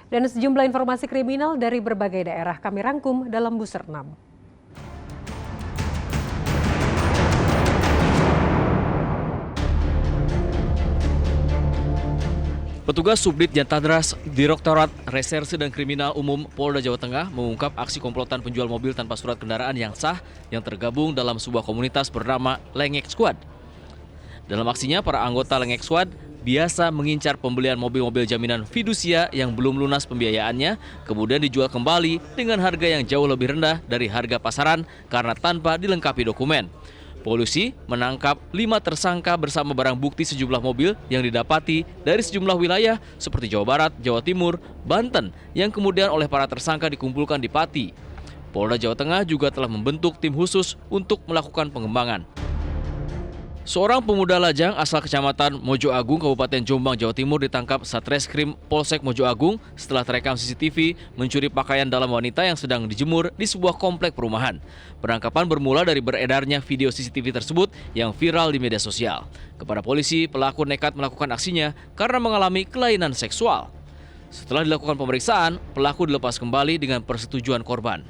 Dan sejumlah informasi kriminal dari berbagai daerah kami rangkum dalam Buser 6. Petugas Subdit Jatadras Direktorat Reserse dan Kriminal Umum Polda Jawa Tengah mengungkap aksi komplotan penjual mobil tanpa surat kendaraan yang sah yang tergabung dalam sebuah komunitas bernama Lengek Squad. Dalam aksinya, para anggota Lengek Squad biasa mengincar pembelian mobil-mobil jaminan fidusia yang belum lunas pembiayaannya, kemudian dijual kembali dengan harga yang jauh lebih rendah dari harga pasaran karena tanpa dilengkapi dokumen. Polisi menangkap 5 tersangka bersama barang bukti sejumlah mobil yang didapati dari sejumlah wilayah seperti Jawa Barat, Jawa Timur, Banten yang kemudian oleh para tersangka dikumpulkan di Pati. Polda Jawa Tengah juga telah membentuk tim khusus untuk melakukan pengembangan. Seorang pemuda lajang asal Kecamatan Mojo Agung, Kabupaten Jombang, Jawa Timur ditangkap Satreskrim Polsek Mojo Agung setelah terekam CCTV mencuri pakaian dalam wanita yang sedang dijemur di sebuah komplek perumahan. Penangkapan bermula dari beredarnya video CCTV tersebut yang viral di media sosial. Kepada polisi, pelaku nekat melakukan aksinya karena mengalami kelainan seksual. Setelah dilakukan pemeriksaan, pelaku dilepas kembali dengan persetujuan korban.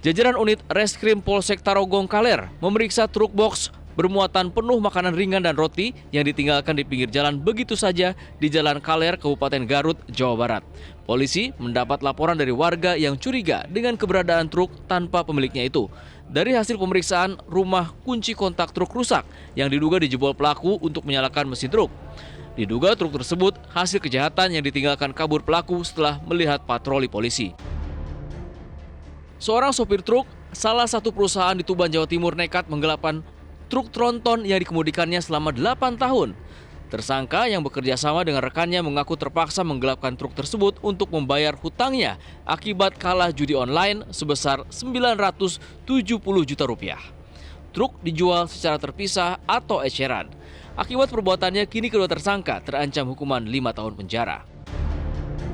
Jajaran unit Reskrim Polsek Tarogong Kaler memeriksa truk box bermuatan penuh makanan ringan dan roti yang ditinggalkan di pinggir jalan begitu saja di Jalan Kaler, Kabupaten Garut, Jawa Barat. Polisi mendapat laporan dari warga yang curiga dengan keberadaan truk tanpa pemiliknya itu. Dari hasil pemeriksaan, rumah kunci kontak truk rusak yang diduga dijebol pelaku untuk menyalakan mesin truk. Diduga truk tersebut hasil kejahatan yang ditinggalkan kabur pelaku setelah melihat patroli polisi. Seorang sopir truk salah satu perusahaan di Tuban, Jawa Timur nekat menggelapkan truk tronton yang dikemudikannya selama 8 tahun. Tersangka yang bekerja sama dengan rekannya mengaku terpaksa menggelapkan truk tersebut untuk membayar hutangnya akibat kalah judi online sebesar 970 juta rupiah. Truk dijual secara terpisah atau eceran. Akibat perbuatannya, kini kedua tersangka terancam hukuman 5 tahun penjara.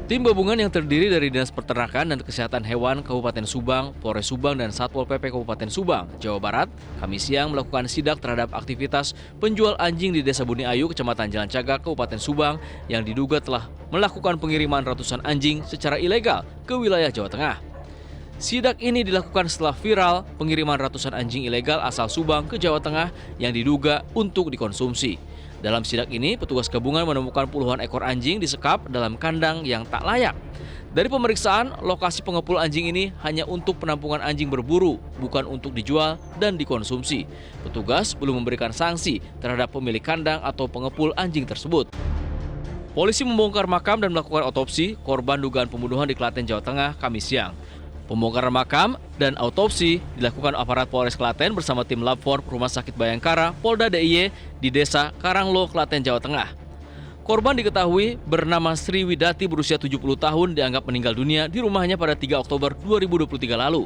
Tim gabungan yang terdiri dari Dinas Peternakan dan Kesehatan Hewan Kabupaten Subang, Polres Subang, dan Satpol PP Kabupaten Subang, Jawa Barat, Kamis siang melakukan sidak terhadap aktivitas penjual anjing di Desa Buni Ayu, Kecamatan Jalan Cagak, Kabupaten Subang, yang diduga telah melakukan pengiriman ratusan anjing secara ilegal ke wilayah Jawa Tengah. Sidak ini dilakukan setelah viral pengiriman ratusan anjing ilegal asal Subang ke Jawa Tengah yang diduga untuk dikonsumsi. Dalam sidak ini, petugas gabungan menemukan puluhan ekor anjing disekap dalam kandang yang tak layak. Dari pemeriksaan, lokasi pengepul anjing ini hanya untuk penampungan anjing berburu, bukan untuk dijual dan dikonsumsi. Petugas belum memberikan sanksi terhadap pemilik kandang atau pengepul anjing tersebut. Polisi membongkar makam dan melakukan otopsi korban dugaan pembunuhan di Klaten, Jawa Tengah, Kamis siang. Pembongkaran makam dan autopsi dilakukan aparat Polres Klaten bersama tim Labfor Rumah Sakit Bayangkara, Polda DIY di Desa Karanglo, Klaten, Jawa Tengah. Korban diketahui bernama Sri Widati berusia 70 tahun dianggap meninggal dunia di rumahnya pada 3 Oktober 2023 lalu.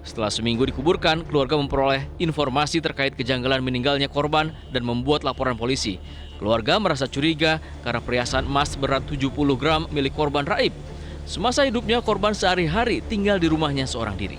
Setelah seminggu dikuburkan, keluarga memperoleh informasi terkait kejanggalan meninggalnya korban dan membuat laporan polisi. Keluarga merasa curiga karena perhiasan emas berat 70 gram milik korban raib. Semasa hidupnya, korban sehari-hari tinggal di rumahnya seorang diri.